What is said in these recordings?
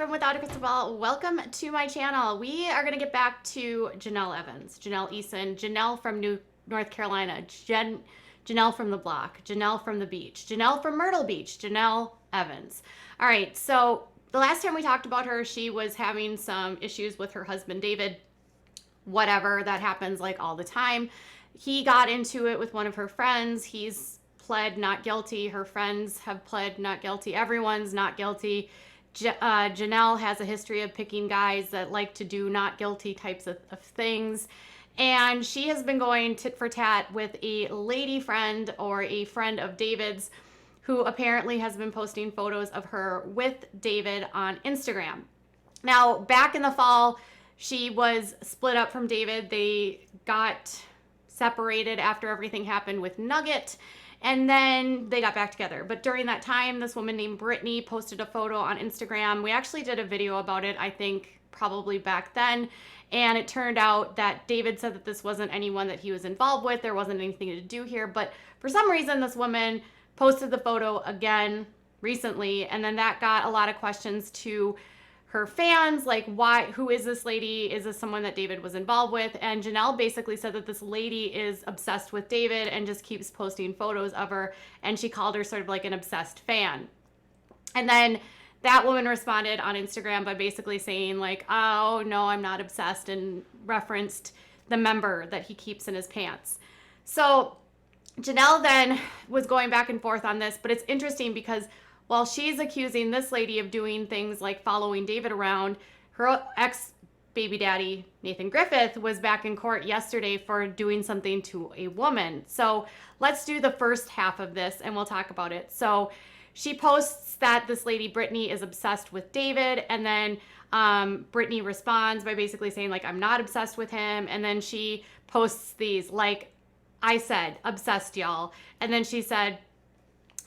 from Without a Crystal Ball. Welcome to my channel. We are going to get back to Jenelle Evans, Jenelle Eason, Jenelle from North Carolina, Jenelle from the block, Jenelle from the beach, Jenelle from Myrtle Beach, Jenelle Evans. All right, so the last time we talked about her, she was having some issues with her husband, David. Whatever, that happens like all the time. He got into it with one of her friends. He's pled not guilty. Her friends have pled not guilty. Everyone's not guilty. Jenelle has a history of picking guys that like to do not guilty types of things. And she has been going tit for tat with a lady friend or a friend of David's who apparently has been posting photos of her with David on Instagram. Now, back in the fall, she was split up from David. They got separated after everything happened with Nugget. And then they got back together. But during that time, this woman named Brittany posted a photo on Instagram. We actually did a video about it, I think, probably back then. And it turned out that David said that this wasn't anyone that he was involved with. There wasn't anything to do here. But for some reason, this woman posted the photo again recently. And then that got a lot of questions to her fans, like, why, who is this lady? Is this someone that David was involved with? And Jenelle basically said that this lady is obsessed with David and just keeps posting photos of her. And she called her sort of like an obsessed fan. And then that woman responded on Instagram by basically saying like, oh, no, I'm not obsessed, and referenced the member that he keeps in his pants. So Jenelle then was going back and forth on this, but it's interesting because while she's accusing this lady of doing things like following David around, her ex-baby daddy, Nathan Griffith, was back in court yesterday for doing something to a woman. So let's do the first half of this and we'll talk about it. So she posts that this lady, Brittany, is obsessed with David. And then Brittany responds by basically saying, like, I'm not obsessed with him. And then she posts these, like I said, obsessed, y'all. And then she said,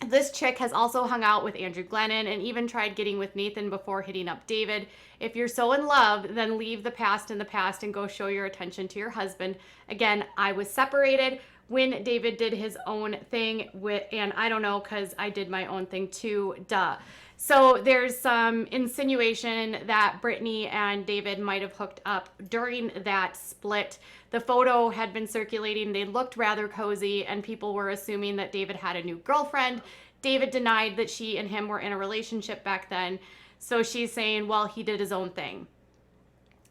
this chick has also hung out with Andrew Glennon and even tried getting with Nathan before hitting up David. If you're so in love, then leave the past in the past and go show your attention to your husband. Again, I was separated when David did his own thing and I don't know, because I did my own thing too, duh. So there's some insinuation that Brittany and David might have hooked up during that split. The photo had been circulating. They looked rather cozy and people were assuming that David had a new girlfriend. David denied that she and him were in a relationship back then. So she's saying, well, he did his own thing.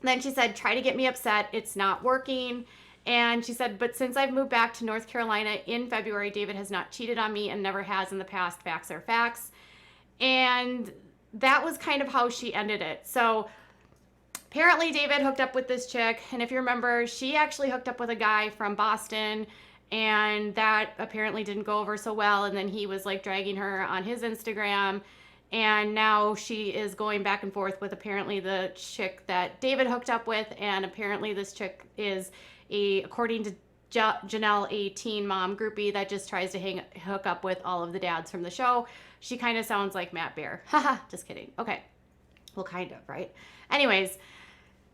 Then she said, try to get me upset. It's not working. And she said, but since I've moved back to North Carolina in February, David has not cheated on me and never has in the past. Facts are facts. And that was kind of how she ended it. So apparently David hooked up with this chick. And if you remember, she actually hooked up with a guy from Boston. And that apparently didn't go over so well. And then he was like dragging her on his Instagram. And now she is going back and forth with apparently the chick that David hooked up with. And apparently this chick is, according to Jenelle, a teen mom groupie that just tries to hook up with all of the dads from the show. She kind of sounds like Matt Bear. Haha, just kidding. Okay. Well, kind of, right? Anyways,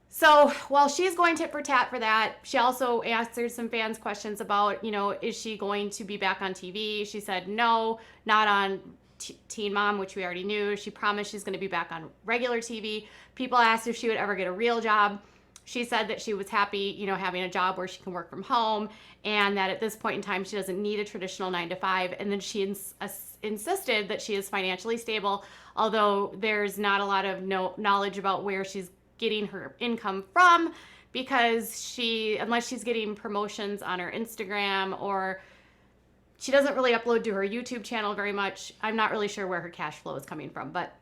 so while she's going tit for tat for that, she also answered some fans' questions about, you know, is she going to be back on TV? She said, no, not on Teen Mom, which we already knew. She promised she's going to be back on regular TV. People asked if she would ever get a real job. She said that she was happy, you know, having a job where she can work from home, and that at this point in time, she doesn't need a traditional 9-to-5. And then she insisted that she is financially stable, although there's not a lot of knowledge about where she's getting her income from, because unless she's getting promotions on her Instagram, or she doesn't really upload to her YouTube channel very much. I'm not really sure where her cash flow is coming from, but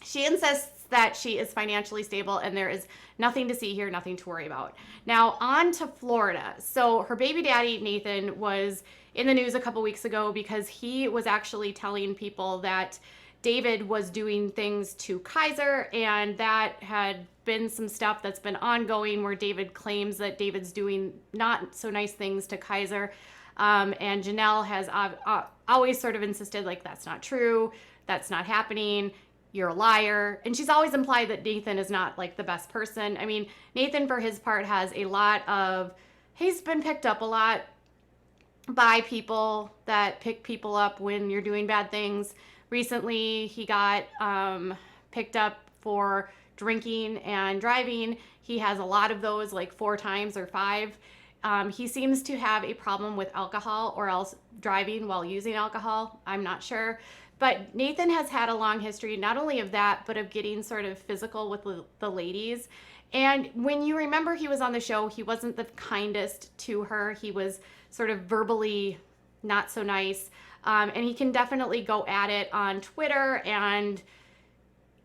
she insists that she is financially stable and there is nothing to see here, nothing to worry about. Now on to Florida. So her baby daddy, Nathan, was in the news a couple weeks ago because he was actually telling people that David was doing things to Kaiser, and that had been some stuff that's been ongoing where David claims that David's doing not so nice things to Kaiser. And Jenelle has always sort of insisted, like, that's not true, that's not happening, you're a liar. And she's always implied that Nathan is not like the best person. I mean, Nathan for his part has he's been picked up a lot by people that pick people up when you're doing bad things. Recently, he got picked up for drinking and driving. He has a lot of those, like 4 times or 5. He seems to have a problem with alcohol or else driving while using alcohol. I'm not sure. But Nathan has had a long history, not only of that, but of getting sort of physical with the ladies. And when you remember he was on the show, he wasn't the kindest to her. He was sort of verbally not so nice. And he can definitely go at it on Twitter, and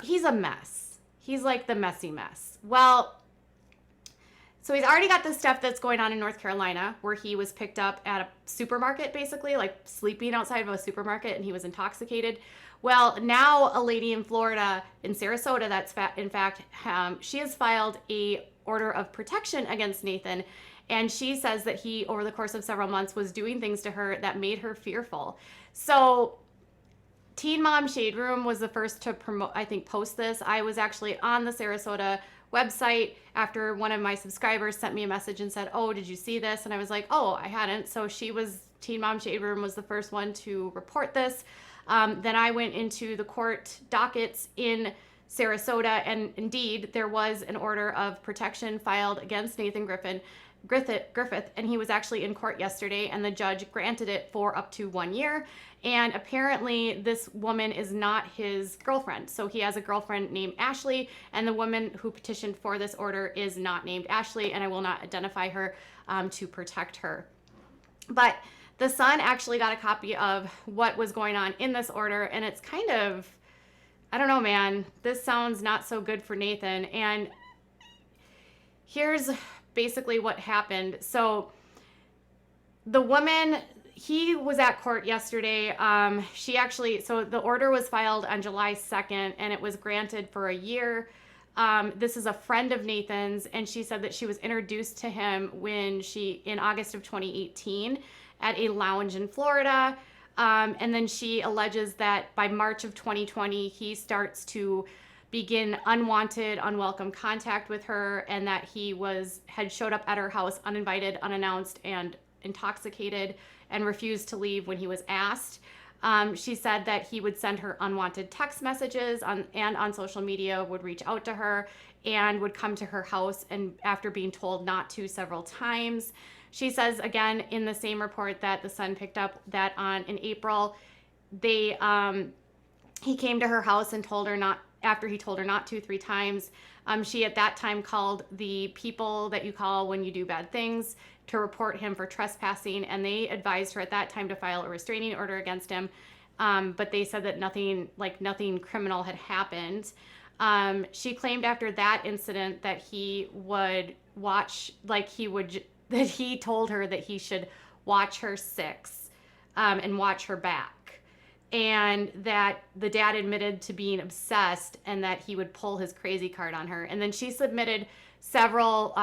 he's a mess. He's like the messy mess. Well, so he's already got this stuff that's going on in North Carolina, where he was picked up at a supermarket, basically, like sleeping outside of a supermarket, and he was intoxicated. Well, now a lady in Florida, in Sarasota, in fact, she has filed a order of protection against Nathan, and she says that he, over the course of several months, was doing things to her that made her fearful. So Teen Mom Shade Room was the first to post this. I was actually on the Sarasota website after one of my subscribers sent me a message and said, "Oh, did you see this?" And I was like, "Oh, I hadn't." So Teen Mom Shade Room was the first one to report this. Then I went into the court dockets in Sarasota, and indeed there was an order of protection filed against Nathan Griffith, and he was actually in court yesterday, and the judge granted it for up to 1 year. And apparently this woman is not his girlfriend. So he has a girlfriend named Ashley, and the woman who petitioned for this order is not named Ashley, and I will not identify her to protect her. But the Sun actually got a copy of what was going on in this order, and it's kind of, I don't know, man, this sounds not so good for Nathan. And here's basically what happened. So the woman, he was at court yesterday. So the order was filed on July 2nd, and it was granted for a year. This is a friend of Nathan's, and she said that she was introduced to him in August of 2018 at a lounge in Florida. And then she alleges that by March of 2020, he starts to begin unwanted, unwelcome contact with her, and that he had showed up at her house uninvited, unannounced, and intoxicated, and refused to leave when he was asked. She said that he would send her unwanted text messages and on social media, would reach out to her, and would come to her house, and after being told not to several times. She says, again, in the same report that the Sun picked up, that in April, he came to her house and told her not, after he told her not to 3 times. She at that time called the people that you call when you do bad things to report him for trespassing, and they advised her at that time to file a restraining order against him. But they said that nothing criminal had happened. She claimed after that incident that he told her that he should watch her 6 and watch her back, and that the dad admitted to being obsessed, and that he would pull his crazy card on her. And then she submitted several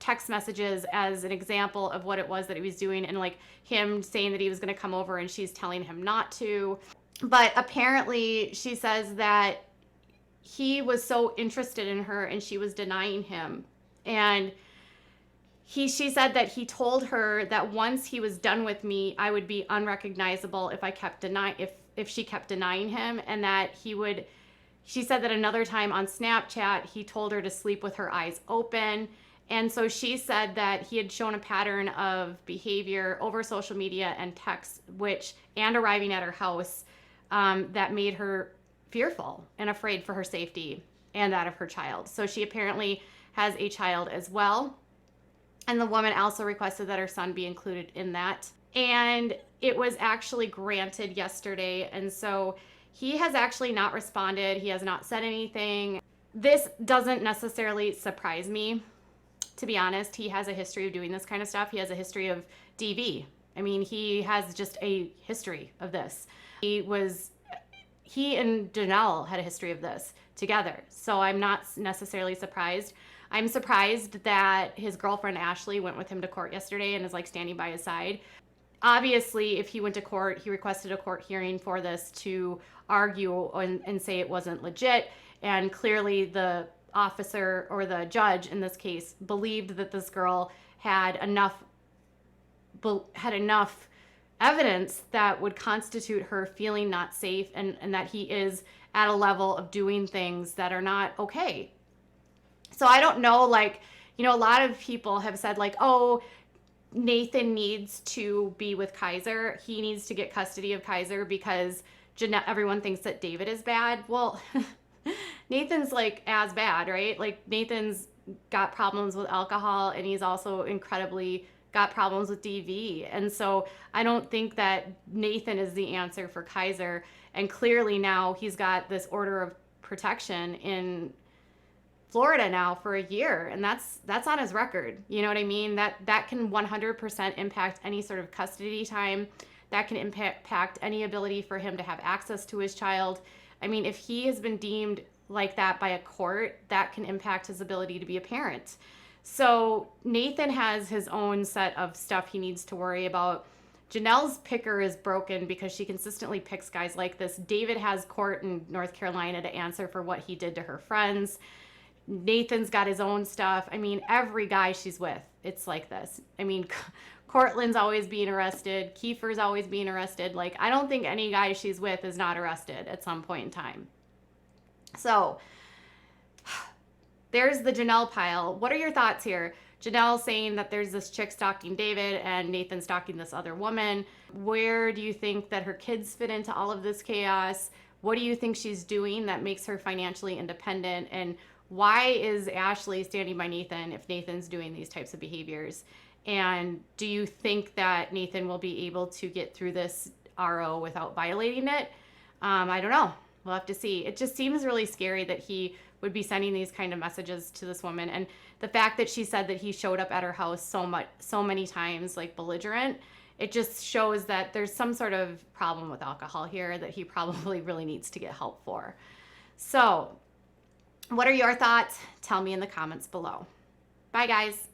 text messages as an example of what it was that he was doing, and him saying that he was going to come over and she's telling him not to. But apparently she says that he was so interested in her and she was denying him. And she said that he told her that once he was done with me, I would be unrecognizable if she kept denying him, and that she said that another time on Snapchat, he told her to sleep with her eyes open. And so she said that he had shown a pattern of behavior over social media and text, and arriving at her house, that made her fearful and afraid for her safety and that of her child. So she apparently has a child as well. And the woman also requested that her son be included in that. And it was actually granted yesterday. And so he has actually not responded. He has not said anything. This doesn't necessarily surprise me, to be honest. He has a history of doing this kind of stuff. He has a history of DV. I mean, he has just a history of this. He and Jenelle had a history of this together. So I'm not necessarily surprised. I'm surprised that his girlfriend Ashley went with him to court yesterday and is standing by his side. Obviously, if he went to court, he requested a court hearing for this to argue and say it wasn't legit. And clearly the officer, or the judge in this case, believed that this girl had enough evidence that would constitute her feeling not safe, and that he is at a level of doing things that are not okay. So I don't know, like, a lot of people have said, like, oh, Nathan needs to be with Kaiser. He needs to get custody of Kaiser because everyone thinks that David is bad. Well, Nathan's like as bad, right? Like, Nathan's got problems with alcohol, and he's also incredibly got problems with DV. And so I don't think that Nathan is the answer for Kaiser. And clearly now he's got this order of protection in Florida now for a year, and that's on his record. You know what I mean? That can 100% impact any sort of custody time. That can impact any ability for him to have access to his child. I mean, if he has been deemed like that by a court, that can impact his ability to be a parent. So Nathan has his own set of stuff he needs to worry about. Jenelle's picker is broken because she consistently picks guys like this. David has court in North Carolina to answer for what he did to her friends. Nathan's got his own stuff. I mean, every guy she's with, it's like this. I mean, Cortland's always being arrested. Kiefer's always being arrested. Like, I don't think any guy she's with is not arrested at some point in time. So there's the Jenelle pile. What are your thoughts here? Jenelle saying that there's this chick stalking David and Nathan stalking this other woman. Where do you think that her kids fit into all of this chaos? What do you think she's doing that makes her financially independent? And why is Ashley standing by Nathan if Nathan's doing these types of behaviors? And do you think that Nathan will be able to get through this RO without violating it? I don't know. We'll have to see. It just seems really scary that he would be sending these kind of messages to this woman. And the fact that she said that he showed up at her house so many times, like belligerent, it just shows that there's some sort of problem with alcohol here that he probably really needs to get help for. So what are your thoughts? Tell me in the comments below. Bye, guys.